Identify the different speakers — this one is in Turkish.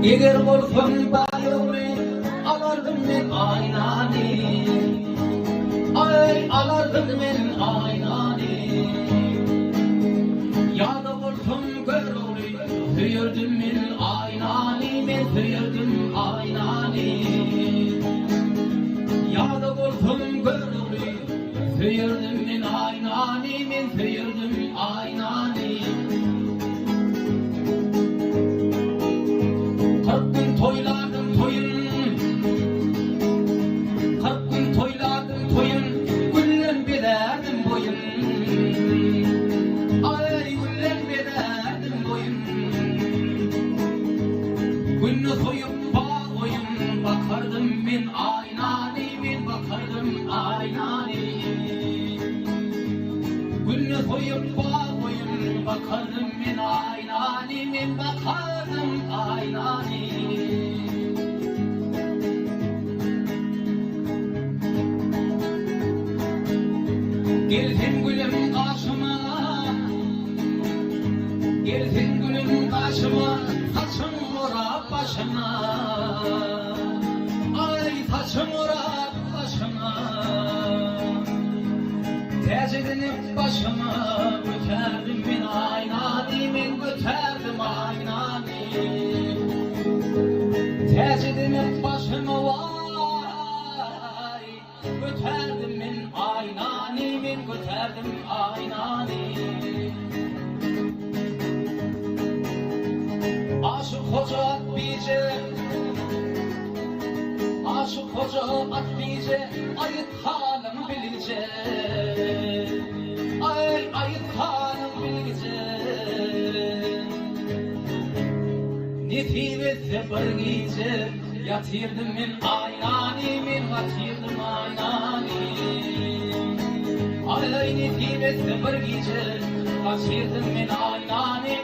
Speaker 1: Eger bolsam bayog'ri alardim men aynani, ay alardim men aynani. Yada bolsam görog'ri suyardim men aynani, men suyardim aynani. Yada bolsam görog'ri suyardim men aynani, men suyardim aynani. Toyladım toyun, 40 gün toyladım toyun, güllen bederdim boyun. Ay güllen bederdim boyun. Günü soyup bağlayın, bakardım men aynani, men bakardım aynani. Günü soyup bağlayın, bakardım men aynani, men bakardım aynani. Gelsin gülüm karşıma, gelsin gülüm karşıma, saçım orap başıma, ay saçım orap başıma. Tecedinip başıma, göterdim ben aynani, men göterdim aynani. Tecedinip başıma vay, göterdim men aynani, men göterdim aynani. Aşık hoca at bice, aşık hoca at bice, ayıt halim bilice, ay ayıt halim bilice. Netimetse bir gece, yatırdım men aynani, men yatırdım aynani. Ay netimetse bir gece, kaçırdım men aynani,